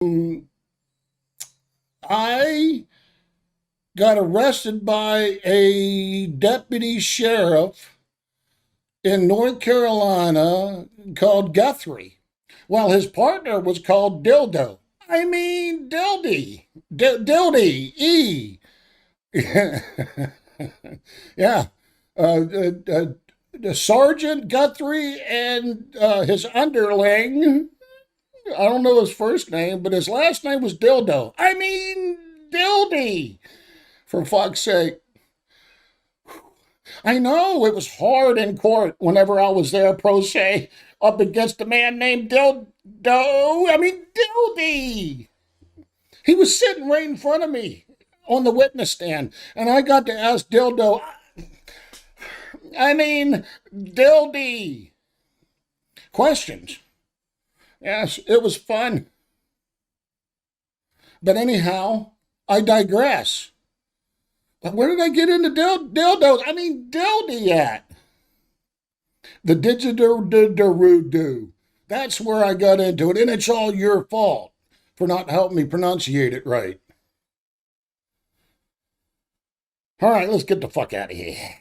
I got arrested by a deputy sheriff in North Carolina called Guthrie. Well, his partner was called Dildo. I mean, Dildy. Dildy. E. Yeah. Sergeant Guthrie and his underling, I don't know his first name, but his last name was Dildo. I mean, Dildy. For fuck's sake. I know it was hard in court whenever I was there pro se up against a man named Dildo. I mean, Dildy. He was sitting right in front of me on the witness stand, and I got to ask Dildo, I mean, Dildy, questions. Yes, it was fun. But anyhow, I digress. But where did I get into dildos? I mean, dildy at? The didgeridoo. That's where I got into it, and it's all your fault for not helping me pronunciate it right. All right, let's get the fuck out of here.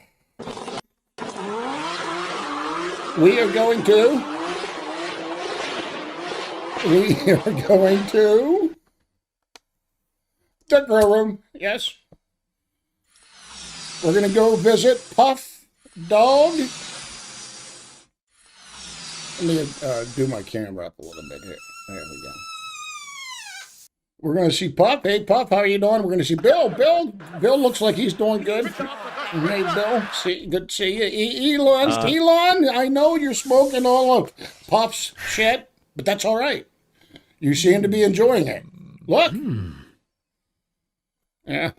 We are going to the grill room, yes. We're going to go visit Puff Dog. Let me do my camera up a little bit here. There we go. We're going to see Puff. Hey, Puff, how are you doing? We're going to see Bill. Bill looks like he's doing good. Hey, Bill. Good to see you. Elon, I know you're smoking all of Puff's shit, but that's all right. You seem to be enjoying it. Look. Yeah.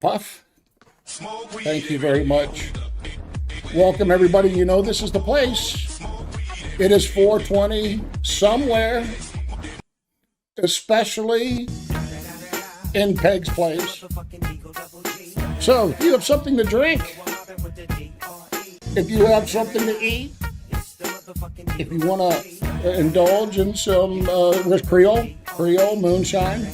Puff, thank you very much. Welcome, everybody. You know this is the place. It is 420 somewhere, especially in Peg's place. So, if you have something to drink, if you have something to eat, if you want to indulge in some Creole moonshine,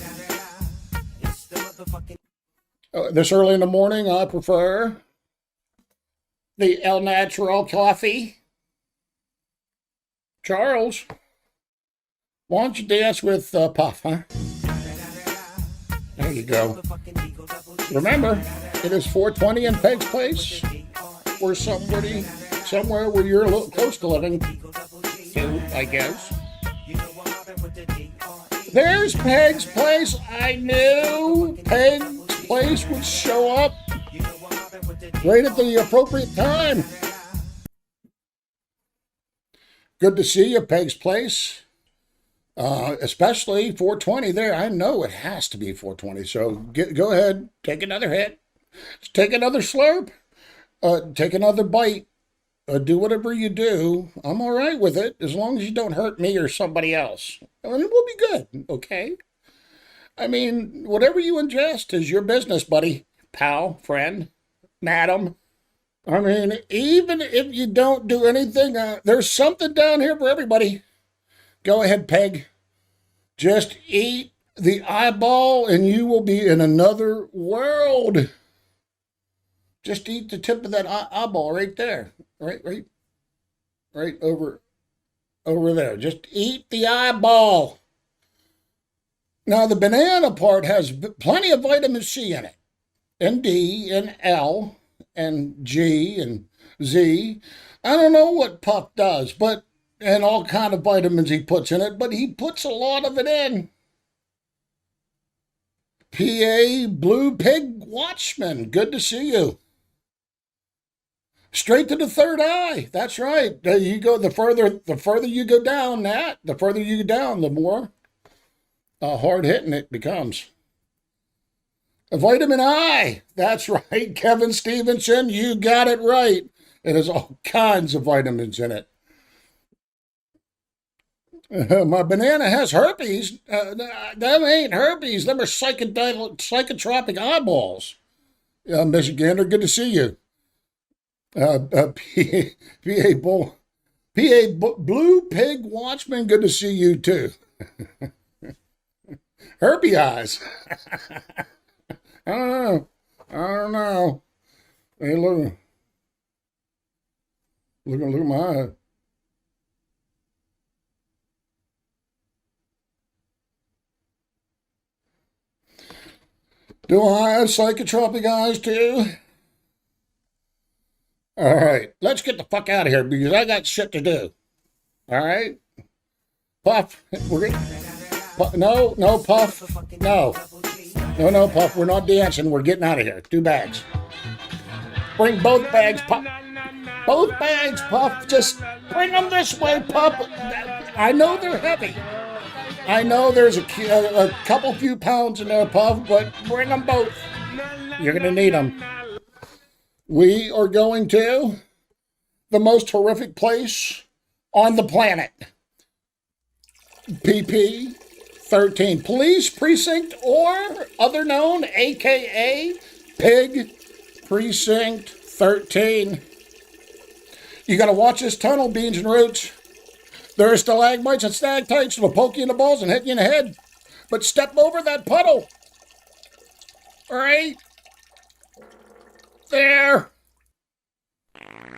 this early in the morning, I prefer the El Natural coffee. Charles, why don't you dance with Puff, huh? There you go. Remember, it is 420 in Peg's place, or somewhere where you're a little close to living, too, I guess. There's Peg's place. I knew Peg's place would show up right at the appropriate time. Good to see you, Peg's place. Especially 420 there. I know it has to be 420. So go ahead, take another hit. Take another slurp. Take another bite. Do whatever you do. I'm all right with it, as long as you don't hurt me or somebody else. And we'll be good, okay? I mean, whatever you ingest is your business, buddy, pal, friend, madam. I mean, even if you don't do anything, there's something down here for everybody. Go ahead, Peg. Just eat the eyeball and you will be in another world. Just eat the tip of that eyeball right there. Right over there. Just eat the eyeball. Now, the banana part has plenty of vitamin C in it, and D, and L, and G, and Z. I don't know what Puff does, and all kind of vitamins he puts in it, but he puts a lot of it in. PA Blue Pig Watchman, good to see you. Straight to the third eye. That's right. You go the further you go down that, the further you go down, the more hard hitting it becomes. A vitamin I. That's right, Kevin Stevenson. You got it right. It has all kinds of vitamins in it. My banana has herpes. Them ain't herpes. Them are psychotropic eyeballs. Michigander, good to see you. PA Blue Pig Watchman, good to see you too. Herpy eyes. I don't know. I don't know. Hey, look at my eye. Do I have psychotropic eyes too? All right, let's get the fuck out of here because I got shit to do. All right, Puff, no, no, Puff, no, no, no, Puff. We're not dancing. We're getting out of here. 2 bags. Bring both bags, Puff. Both bags, Puff. Just bring them this way, Puff. I know they're heavy. I know there's a couple few pounds in there, Puff, but bring them both. You're going to need them. We are going to the most horrific place on the planet. PP 13. Police Precinct, or other known, AKA Pig Precinct 13. You got to watch this tunnel, Beans and Roots. There are stalagmites and stalactites that will poke you in the balls and hit you in the head. But step over that puddle. All right? There.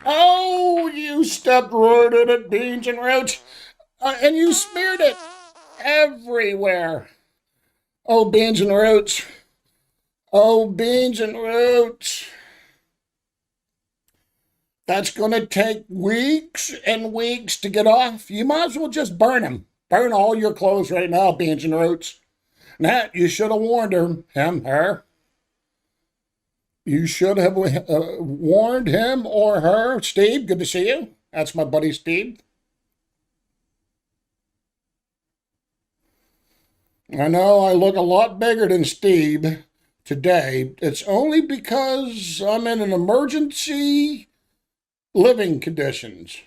Oh, you stepped right in it, Beans and Roots. And you smeared it everywhere. Oh, Beans and Roots. Oh, Beans and Roots. That's going to take weeks and weeks to get off. You might as well just burn them. Burn all your clothes right now, Beans and Roots. Now, you should have warned her. You should have warned him or her. Steve, good to see you. That's my buddy Steve. I know I look a lot bigger than Steve today. It's only because I'm in an emergency living conditions.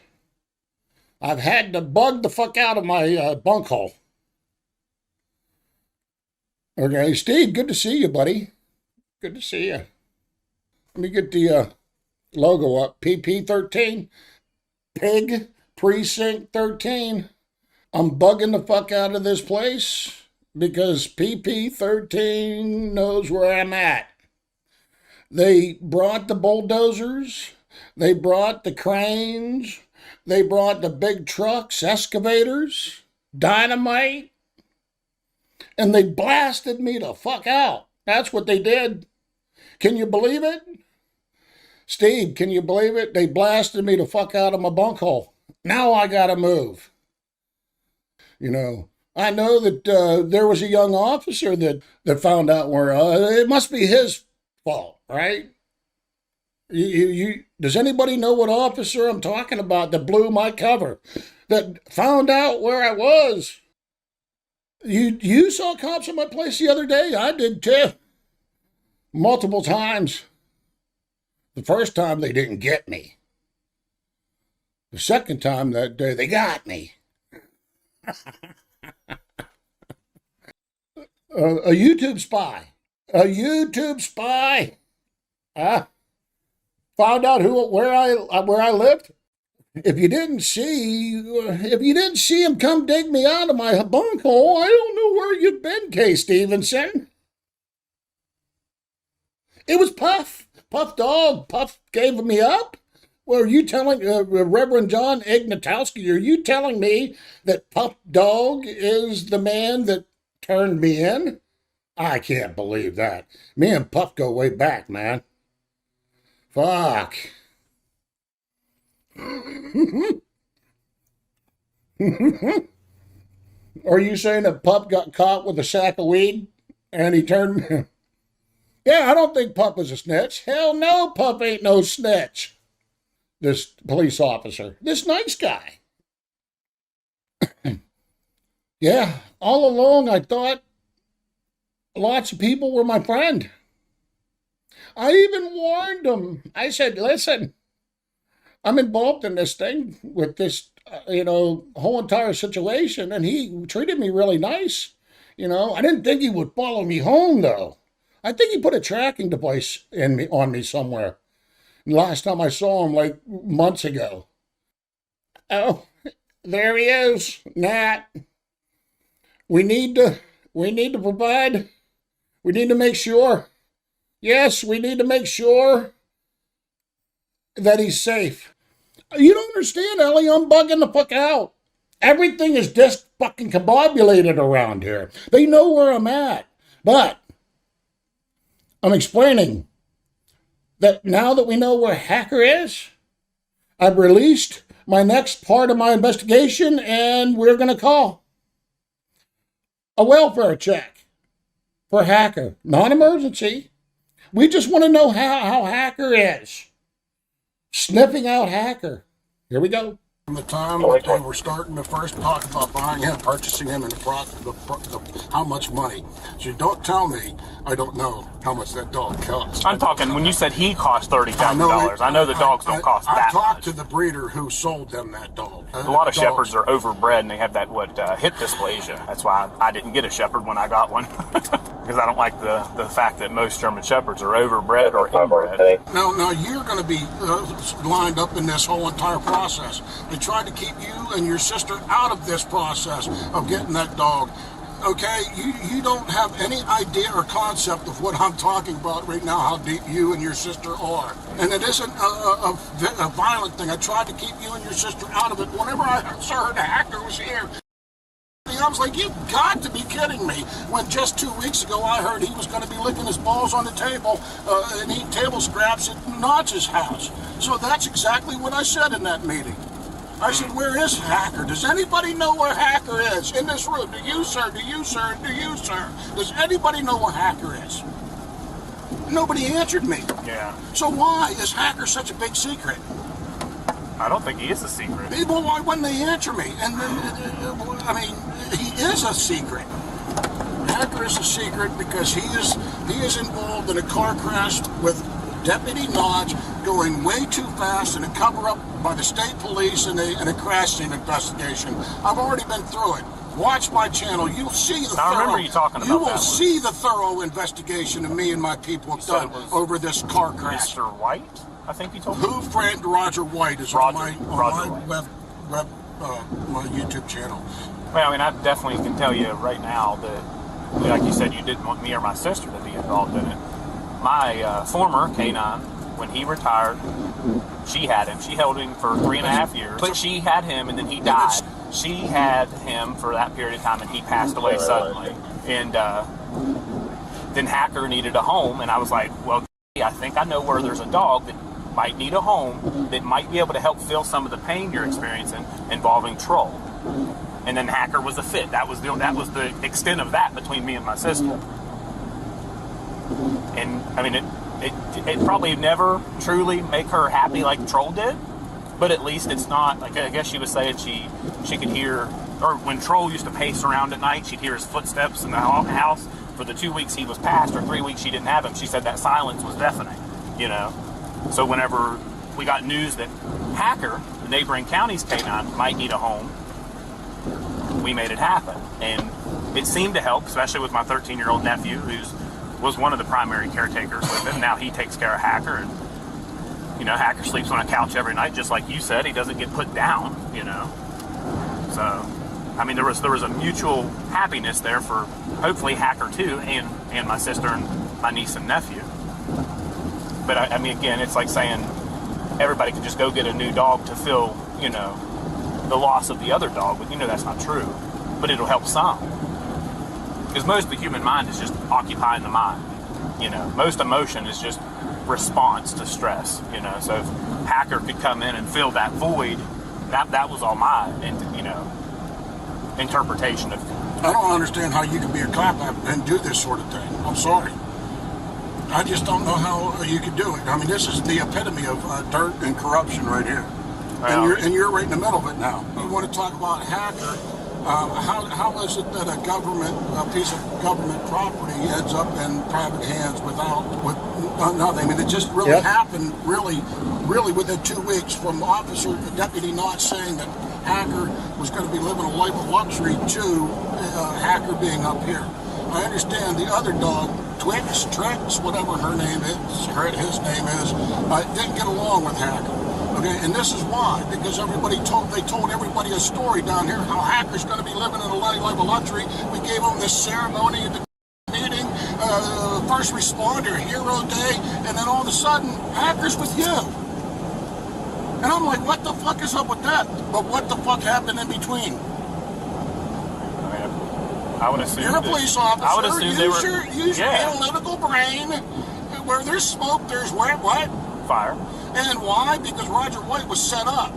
I've had to bug the fuck out of my bunkhole. Okay, Steve, good to see you, buddy. Good to see you. Let me get the logo up. PP13, Pig Precinct 13. I'm bugging the fuck out of this place because PP13 knows where I'm at. They brought the bulldozers. They brought the cranes. They brought the big trucks, excavators, dynamite, and they blasted me the fuck out. That's what they did. Can you believe it? Steve, can you believe it? They blasted me the fuck out of my bunkhole. Now I gotta move. You know, I know that there was a young officer that found out where, it must be his fault, right? Does anybody know what officer I'm talking about that blew my cover, that found out where I was? You saw cops at my place the other day? I did too. Multiple times. The first time they didn't get me. The second time that day they got me. A YouTube spy. A YouTube spy. Found out where I lived. If you didn't see him come dig me out of my bunkhole, I don't know where you've been, Kay Stevenson. It was Puff. Puff Dog. Puff gave me up. Well, are you telling Reverend John Ignatowski? Are you telling me that Puff Dog is the man that turned me in? I can't believe that. Me and Puff go way back, man. Fuck. Are you saying that Pup got caught with a sack of weed and he turned? Yeah, I don't think Pup is a snitch. Hell no, Pup ain't no snitch. This police officer, this nice guy. Yeah, all along I thought lots of people were my friend. I even warned him. I said, listen, I'm involved in this thing with this, whole entire situation. And he treated me really nice. I didn't think he would follow me home, though. I think he put a tracking device on me somewhere. Last time I saw him, like months ago. Oh, there he is, Nat. We need to provide, we need to make sure, yes, we need to make sure that he's safe. You don't understand, Ellie, I'm bugging the fuck out. Everything is just fucking combobulated around here. They know where I'm at. But I'm explaining that now that we know where Hacker is, I've released my next part of my investigation, and we're going to call a welfare check for Hacker. Non-emergency. We just want to know how Hacker is. Sniffing out Hacker. Here we go. From the time that they were starting to first talk about buying him, purchasing him, and how much money. So don't tell me I don't know how much that dog costs. I'm talking, when you said he cost $30,000, I know the dogs don't cost that much. I talked to the breeder who sold them that dog. A lot of shepherds are overbred and they have that, hip dysplasia. That's why I didn't get a shepherd when I got one. Because I don't like the fact that most German shepherds are overbred or inbred. Now you're going to be lined up in this whole entire process. They tried to keep you and your sister out of this process of getting that dog. Okay, you don't have any idea or concept of what I'm talking about right now, how deep you and your sister are. And it isn't a violent thing. I tried to keep you and your sister out of it. Whenever I heard the Hacker was here, I was like, you've got to be kidding me. When just 2 weeks ago I heard he was going to be licking his balls on the table and eating table scraps at Notch's house. So that's exactly what I said in that meeting. I said, where is Hacker? Does anybody know where Hacker is? In this room. Do you, sir? Do you, sir? Do you, sir? Does anybody know where Hacker is? Nobody answered me. Yeah. So why is Hacker such a big secret? I don't think he is a secret. Well, why wouldn't they answer me? And then, I mean, he is a secret. Hacker is a secret because he is involved in a car crash with Deputy Notch going way too fast in a cover-up by the state police and a crash scene investigation. I've already been through it. Watch my channel. You'll see the I remember you talking about that. You will see the thorough investigation of me and my people have done over this car crash. Mr. White, I think you told me. Who framed Roger White is on my YouTube channel. Well, I mean, I definitely can tell you right now that, like you said, you didn't want me or my sister to be involved in it. My former K9, when he retired, she had him. She held him for 3.5 years. But she had him, and then he died. She had him for that period of time, and he passed away suddenly. And then Hacker needed a home, and I was like, well, I think I know where there's a dog that might need a home that might be able to help fill some of the pain you're experiencing involving Troll. And then Hacker was a fit. That was the extent of that between me and my sister. And I mean, it probably never truly make her happy like Troll did, but at least it's not like, I guess she was saying she could hear, or when Troll used to pace around at night, she'd hear his footsteps in the house. For the 2 weeks he was passed, or 3 weeks she didn't have him, she said that silence was deafening, you know. So whenever we got news that Hacker, the neighboring county's K9, might need a home, we made it happen. And it seemed to help, especially with my 13-year-old nephew, was one of the primary caretakers with him. Now he takes care of Hacker, and you know, Hacker sleeps on a couch every night, just like you said. He doesn't get put down, you know. So, I mean, there was a mutual happiness there for hopefully Hacker too, and my sister and my niece and nephew. But I mean, again, it's like saying everybody can just go get a new dog to fill, you know, the loss of the other dog. But you know that's not true. But it'll help some. Because most of the human mind is just occupying the mind. You know, most emotion is just response to stress. You know, so if Hacker could come in and fill that void, that was all my, you know, interpretation of. I don't understand how you can be a cop and do this sort of thing. I'm sorry. I just don't know how you could do it. I mean, this is the epitome of dirt and corruption right here. Well, and you're right in the middle of it now. You want to talk about Hacker? How is it that a piece of government property ends up in private hands with nothing? I mean, it just really happened really within 2 weeks from Deputy Notch saying that Hacker was going to be living a life of luxury to Hacker being up here. I understand the other dog, Trix, whatever her name is, his name is, didn't get along with Hacker. Okay, and this is why, because they told everybody a story down here, how hackers going to be living in a life of luxury. We gave them this ceremony at the meeting, first responder hero day, and then all of a sudden, hackers with you. And I'm like, what the fuck is up with that? But what the fuck happened in between? I would assume you're a police officer. I would assume use your analytical brain. Where there's smoke, there's what? Fire. And why? Because Roger White was set up.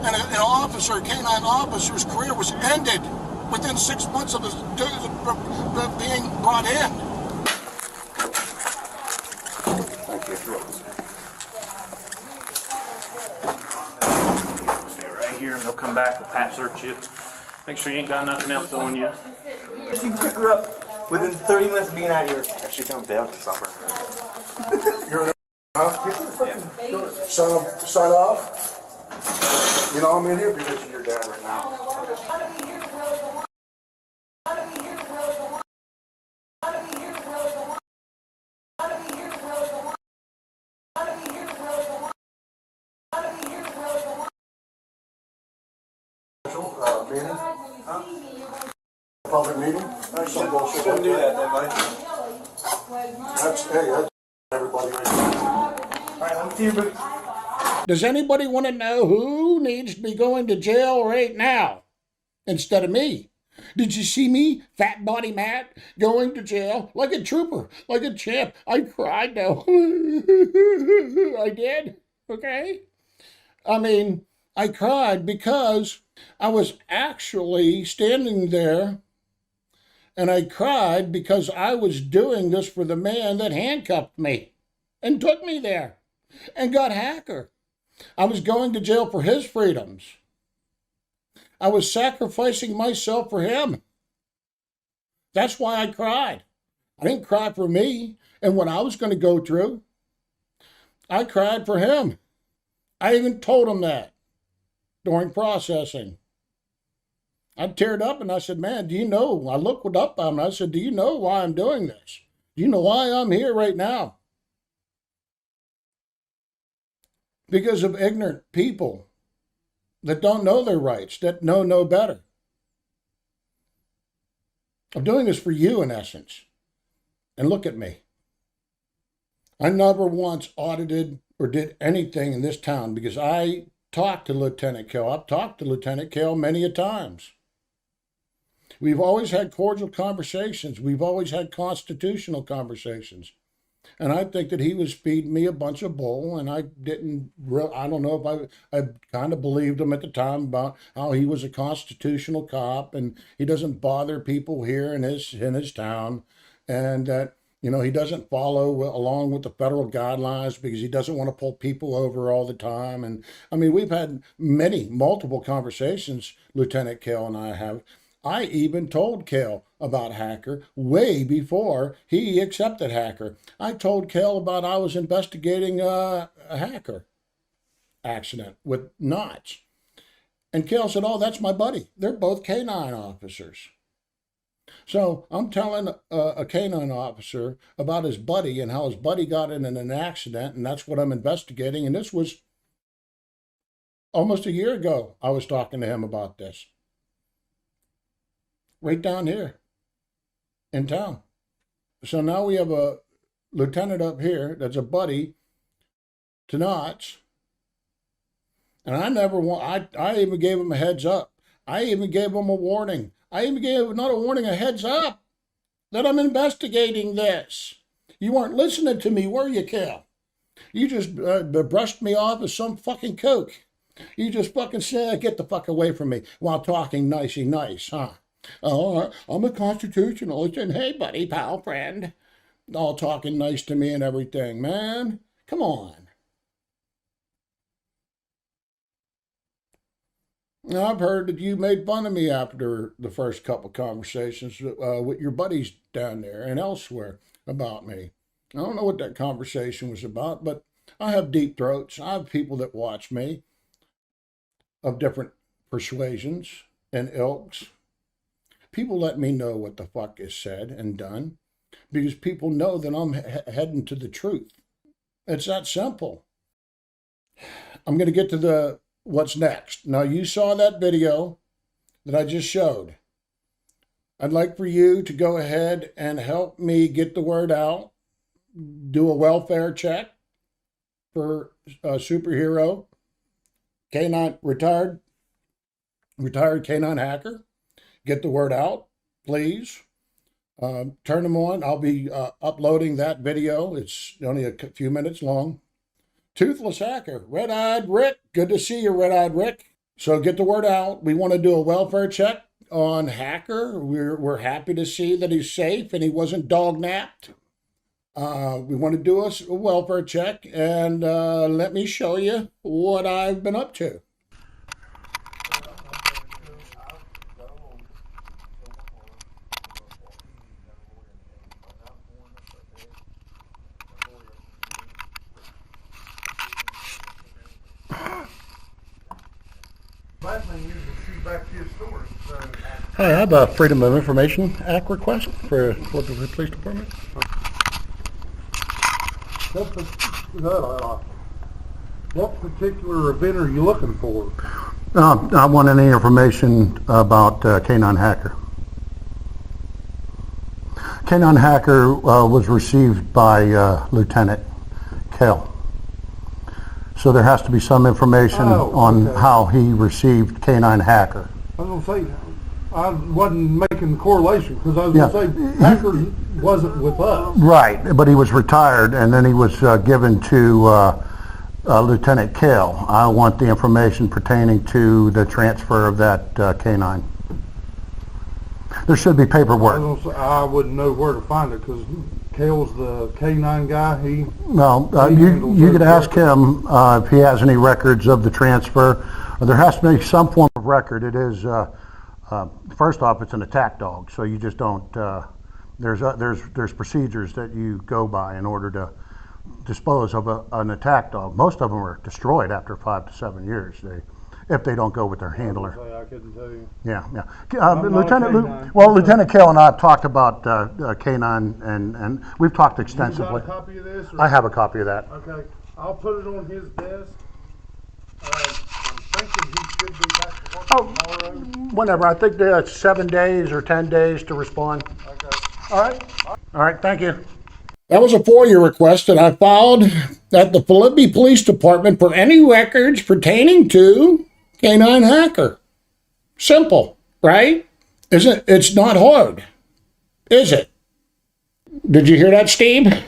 And an officer, a K-9 officer's career was ended within 6 months of his being brought in. Thank you. Stay right here and they'll come back and pat search you. Make sure you ain't got nothing else on you. You pick her up within 30 minutes of being out here. She comes down to supper. You're in sign off. You know I'm in here because of your dad right now. Meeting? Huh? Public meeting? Shouldn't do that, then, buddy. That's everybody right now. Alright, let me see your boots. Does anybody want to know who needs to be going to jail right now instead of me? Did you see me, Fat Body Matt, going to jail like a trooper, like a champ? I cried though. I did, okay? I mean, I cried because I was actually standing there, and I cried because I was doing this for the man that handcuffed me and took me there and got hacker. I was going to jail for his freedoms. I was sacrificing myself for him. That's why I cried. I didn't cry for me and what I was going to go through. I cried for him. I even told him that during processing. I teared up and I said, man, do you know? I looked up at him and I said, do you know why I'm doing this? Do you know why I'm here right now? Because of ignorant people that don't know their rights, that know no better. I'm doing this for you, in essence. And look at me. I never once audited or did anything in this town because I talked to Lieutenant Cale. I've talked to Lieutenant Cale many a times. We've always had cordial conversations. We've always had constitutional conversations. And I think that he was feeding me a bunch of bull, and I don't know if I kind of believed him at the time about how he was a constitutional cop and he doesn't bother people here in his town, and that, you know, he doesn't follow along with the federal guidelines because he doesn't want to pull people over all the time. And I mean, we've had multiple conversations, Lieutenant Cale and I have. I even told Cale about hacker way before he accepted hacker. I told Cale about I was investigating a hacker accident with Notch. And Cale said, oh, that's my buddy. They're both K-9 officers. So I'm telling a K-9 officer about his buddy and how his buddy got in an accident, and that's what I'm investigating. And this was almost a year ago I was talking to him about this. Right down here in town. So now we have a lieutenant up here that's a buddy to Notch. And I even gave him a heads up. I even gave him a warning. I even gave, not a warning, a heads up that I'm investigating this. You weren't listening to me, were you, Cale? You just brushed me off as some fucking kook. You just fucking said, get the fuck away from me while talking nicey nice, huh? Oh, I'm a constitutionalist, and hey, buddy, pal, friend. All talking nice to me and everything, man. Come on. Now, I've heard that you made fun of me after the first couple conversations with your buddies down there and elsewhere about me. I don't know what that conversation was about, but I have deep throats. I have people that watch me of different persuasions and ilks. People let me know what the fuck is said and done because people know that I'm heading to the truth. It's that simple. I'm going to get to what's next. Now, you saw that video that I just showed. I'd like for you to go ahead and help me get the word out, do a welfare check for a superhero, canine, retired canine hacker. Get the word out, please. Turn them on. I'll be uploading that video. It's only a few minutes long. Toothless hacker, Red-Eyed Rick. Good to see you, Red-Eyed Rick. So get the word out. We want to do a welfare check on hacker. We're happy to see that he's safe and he wasn't dog-napped. We want to do a welfare check, and let me show you what I've been up to. Hi, I have a Freedom of Information Act request for the Police Department. What particular event are you looking for? I want any information about Canine Hacker. Canine Hacker was received by Lieutenant Cale. So there has to be some information on how he received Canine Hacker. I was going to say, I wasn't making the correlation because I was going to say Hacker wasn't with us. Right, but he was retired and then he was given to Lieutenant Cale. I want the information pertaining to the transfer of that canine. There should be paperwork. I wouldn't know where to find it because Cale's the K9 guy. You could ask him if he has any records of the transfer. There has to be some form of record. It is, first off, it's an attack dog, so you just don't, there's procedures that you go by in order to dispose of an attack dog. Most of them are destroyed after 5 to 7 years. If they don't go with their handler. I couldn't tell you. Yeah. Lieutenant Cale and I have talked about canine, and we've talked extensively. You got a copy of this? I have a copy of that. Okay, I'll put it on his desk. I'm thinking he should be back to work tomorrow. Whenever. I think that's 7 days or 10 days to respond. Okay. All right. Thank you. That was a FOIA request that I filed at the Philippi Police Department for any records pertaining to Canine Hacker. Simple, right? It's not hard, is it? Did you hear that, Steve?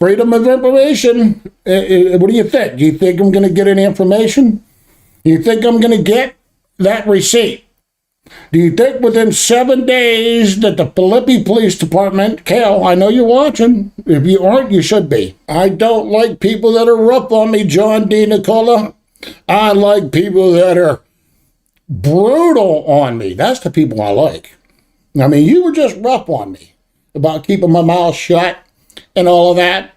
Freedom of information. What do you think? Do you think I'm going to get any information? Do you think I'm going to get that receipt? Do you think within 7 days that the Philippi Police Department, Cale, I know you're watching. If you aren't, you should be. I don't like people that are rough on me, John D. Nicola. I like people that are brutal on me. That's the people I like. I mean, you were just rough on me about keeping my mouth shut and all of that.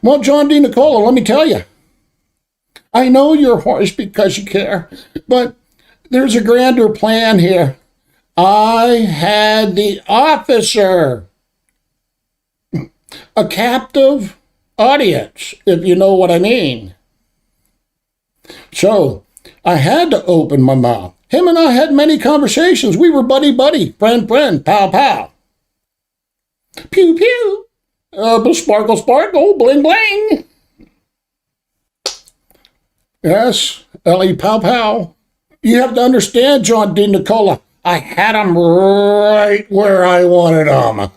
Well, John D. Nicola, let me tell you. I know you're harsh because you care, but there's a grander plan here. I had the officer, a captive audience, if you know what I mean. So I had to open my mouth. Him and I had many conversations. We were buddy-buddy, friend, pal. Pew-pew. Sparkle, bling-bling. Yes, Ellie, pow. You have to understand, John D. Nicola, I had him right where I wanted him.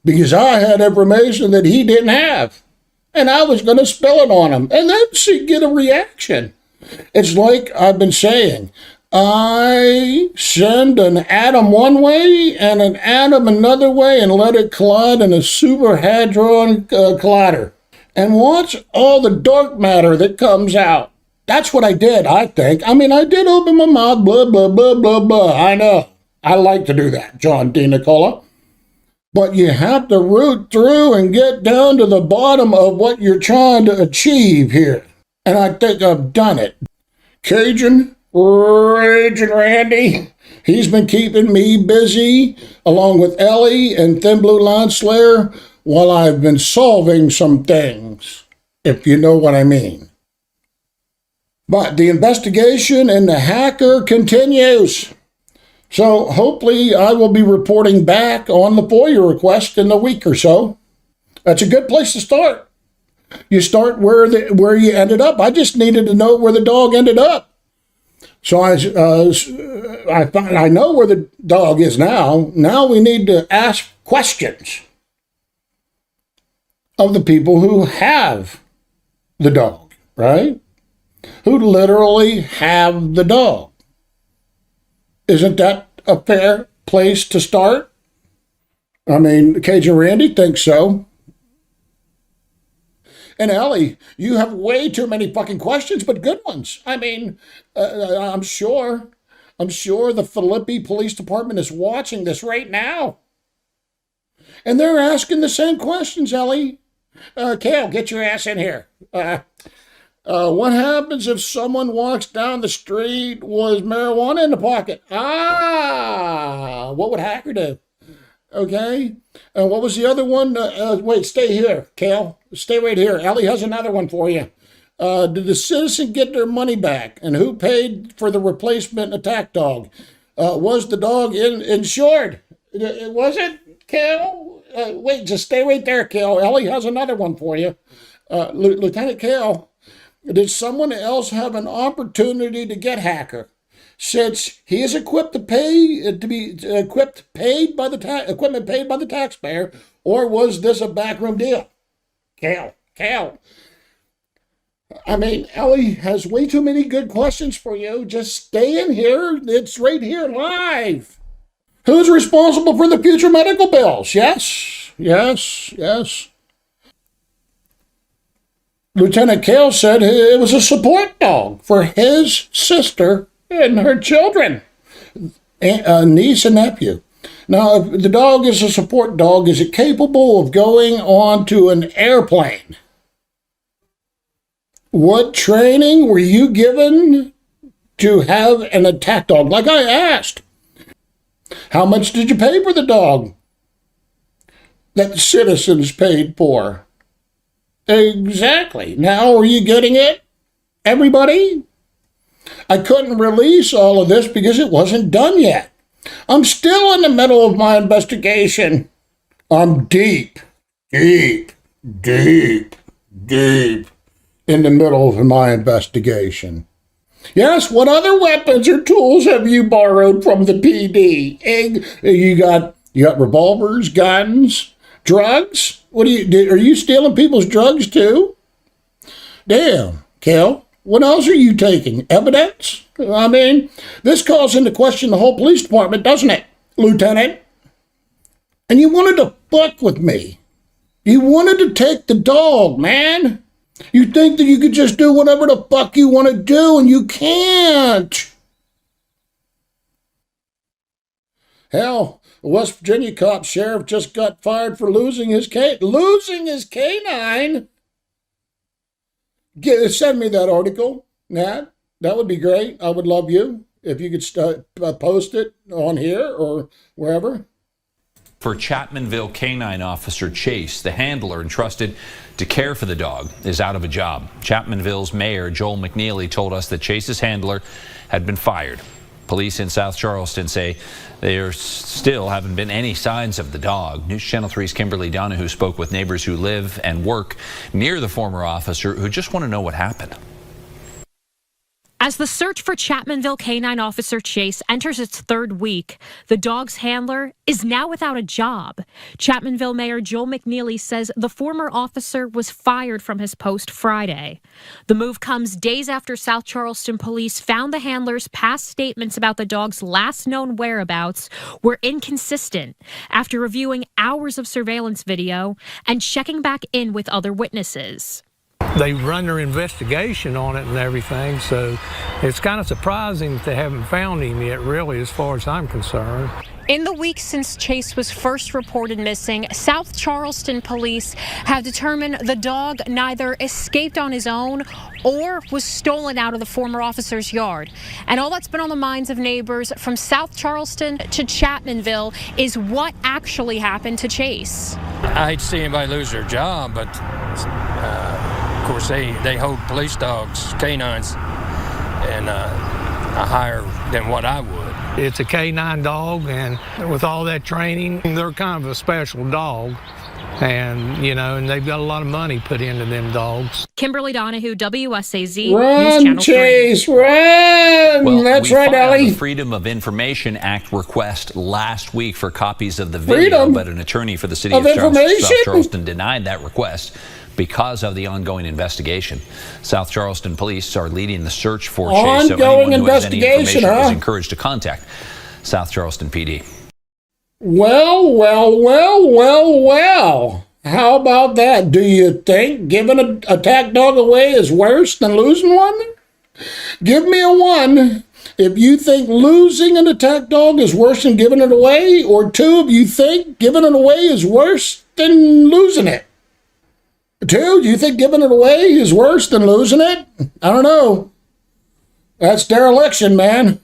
Because I had information that he didn't have. And I was going to spill it on him. And then she'd get a reaction. It's like I've been saying. I send an atom one way and an atom another way and let it collide in a super hadron collider. And watch all the dark matter that comes out. That's what I did, I think. I mean, I did open my mouth, blah, blah, blah, blah, blah. I know. I like to do that, John D. Nicola. But you have to root through and get down to the bottom of what you're trying to achieve here. And I think I've done it. Cajun, Raging Randy, he's been keeping me busy, along with Ellie and Thin Blue Line Slayer, while I've been solving some things. if you know what I mean. But the investigation and the hacker continues. So hopefully I will be reporting back on the FOIA request in a week or so. That's a good place to start. You start where you ended up. I just needed to know where the dog ended up. So I know where the dog is now. Now we need to ask questions of the people who have the dog, right? Who literally have the dog. Isn't that a fair place to start? I mean, Cajun Randy thinks so. And Ellie, you have way too many fucking questions, but good ones. I mean, I'm sure the Philippi Police Department is watching this right now. And they're asking the same questions, Ellie. Cale, get your ass in here. What happens if someone walks down the street with marijuana in the pocket? What would hacker do? Okay. What was the other one? Wait, stay here, Cale. Stay right here. Ellie has another one for you. Did the citizen get their money back? And who paid for the replacement attack dog? Was the dog insured? Was it, Cale? Wait, just stay right there, Cale. Ellie has another one for you. Lieutenant Cale, did someone else have an opportunity to get hacker? Since he is equipped to equipment paid by the taxpayer, or was this a backroom deal? Cale. I mean, Ellie has way too many good questions for you. Just stay in here. It's right here live. Who's responsible for the future medical bills? Yes. Lieutenant Cale said it was a support dog for his sister and her children, a niece and nephew. Now, if the dog is a support dog, is it capable of going onto an airplane? What training were you given to have an attack dog? Like I asked, how much did you pay for the dog that the citizens paid for? Exactly. Now, are you getting it, everybody? I couldn't release all of this because it wasn't done yet. I'm still in the middle of my investigation. I'm deep in the middle of my investigation. Yes, what other weapons or tools have you borrowed from the PD? You got revolvers, guns, drugs? Are you stealing people's drugs too? Damn, Cale. What else are you taking? Evidence? I mean, this calls into question the whole police department, doesn't it, Lieutenant? And you wanted to fuck with me. You wanted to take the dog, man. You think that you could just do whatever the fuck you want to do, and you can't. Hell, a West Virginia cop sheriff just got fired for losing his canine. Send me that article, Nat. That would be great. I would love you if you could post it on here or wherever. For Chapmanville Canine Officer Chase, the handler entrusted to care for the dog is out of a job. Chapmanville's Mayor Joel McNeely told us that Chase's handler had been fired. Police in South Charleston say there still haven't been any signs of the dog. News Channel 3's Kimberly Donahue spoke with neighbors who live and work near the former officer who just want to know what happened. As the search for Chapmanville Canine Officer Chase enters its third week, the dog's handler is now without a job. Chapmanville Mayor Joel McNeely says the former officer was fired from his post Friday. The move comes days after South Charleston police found the handler's past statements about the dog's last known whereabouts were inconsistent after reviewing hours of surveillance video and checking back in with other witnesses. They run their investigation on it and everything, so it's kind of surprising that they haven't found him yet, really, as far as I'm concerned. In the weeks since Chase was first reported missing, South Charleston police have determined the dog neither escaped on his own or was stolen out of the former officer's yard. And all that's been on the minds of neighbors from South Charleston to Chapmanville is what actually happened to Chase. I hate to see anybody lose their job, but Of course, they hold police dogs, canines, and higher than what I would. It's a K9 dog, and with all that training, they're kind of a special dog. And, you know, and they've got a lot of money put into them dogs. Kimberly Donahue, WSAZ, Run, News Channel Chase, 3. run! Well, That's we right, filed Ellie. the Freedom of Information Act request last week for copies of the video, Freedom but an attorney for the city of of South information? Charleston denied that request because of the ongoing investigation. South Charleston police are leading the search for Chase, so Ongoing anyone who has any investigation, information huh? is encouraged to contact South Charleston PD. Well. How about that? Do you think giving a attack dog away is worse than losing one? Give me a 1 if you think losing an attack dog is worse than giving it away, or 2 if you think giving it away is worse than losing it. 2, do you think giving it away is worse than losing it? I don't know. That's dereliction, man.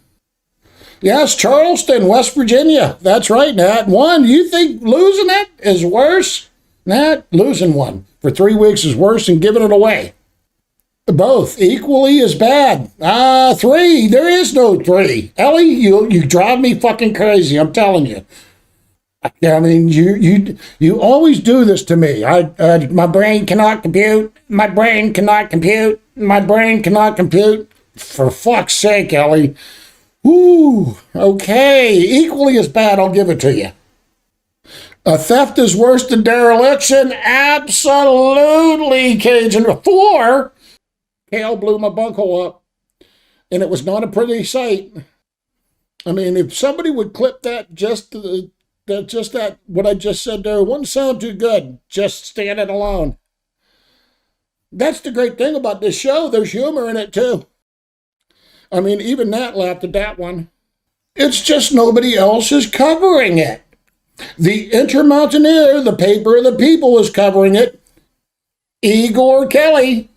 Yes, Charleston, West Virginia. That's right, Nat. 1, you think losing it is worse? Nat, losing one for 3 weeks is worse than giving it away. Both equally as bad. 3, there is no 3. Ellie, you drive me fucking crazy, I'm telling you. I mean, you always do this to me. My brain cannot compute. My brain cannot compute. My brain cannot compute. For fuck's sake, Ellie. Woo, okay, equally as bad, I'll give it to you. A theft is worse than dereliction? Absolutely, Cajun. 4, Cale blew my bunkhole up, and it was not a pretty sight. I mean, if somebody would clip that, what I just said there, it wouldn't sound too good, just standing alone. That's the great thing about this show. There's humor in it, too. I mean, even Nat laughed at that one. It's just nobody else is covering it. The Intermountaineer, the paper of the people, is covering it. Igor Kelly.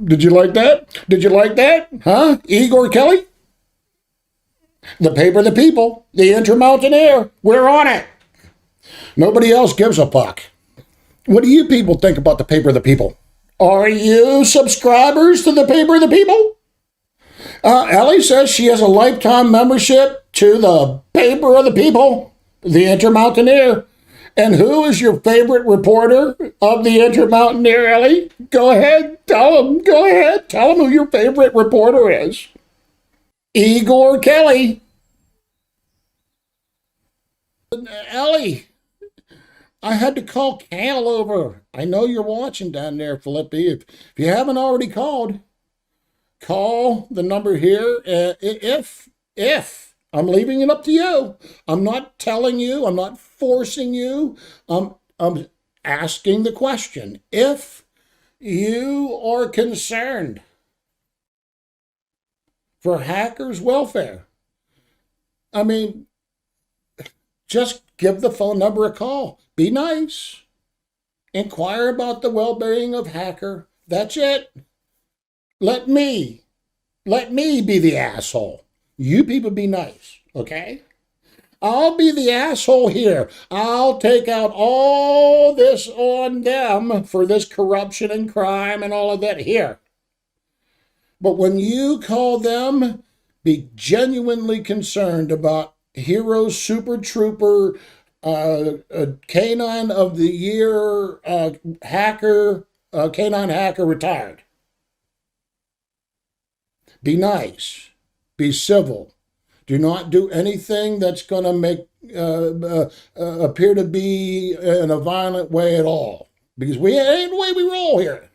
Did you like that? Did you like that? Huh? Igor Kelly? The paper of the people, the Intermountaineer. We're on it. Nobody else gives a fuck. What do you people think about the paper of the people? Are you subscribers to the paper of the people? Ellie says she has a lifetime membership to the paper of the people, the Intermountaineer. And who is your favorite reporter of the Intermountaineer, Ellie? Go ahead, tell them. Go ahead, tell them who your favorite reporter is. Igor Kelly. Ellie, I had to call Cale over. I know you're watching down there, Philippi. If you haven't already called, call the number here. If I'm leaving it up to you. I'm not telling you. I'm not forcing you. I'm asking the question. If you are concerned for hackers' welfare, I mean, just give the phone number a call. Be nice. Inquire about the well-being of hacker. That's it. Let me be the asshole. You people be nice, okay? I'll be the asshole here. I'll take out all this on them for this corruption and crime and all of that here. But when you call them, be genuinely concerned about Hero Super Trooper, Canine of the Year hacker, Canine hacker retired. Be nice. Be civil. Do not do anything that's going to make appear to be in a violent way at all. Because we ain't the way we roll here.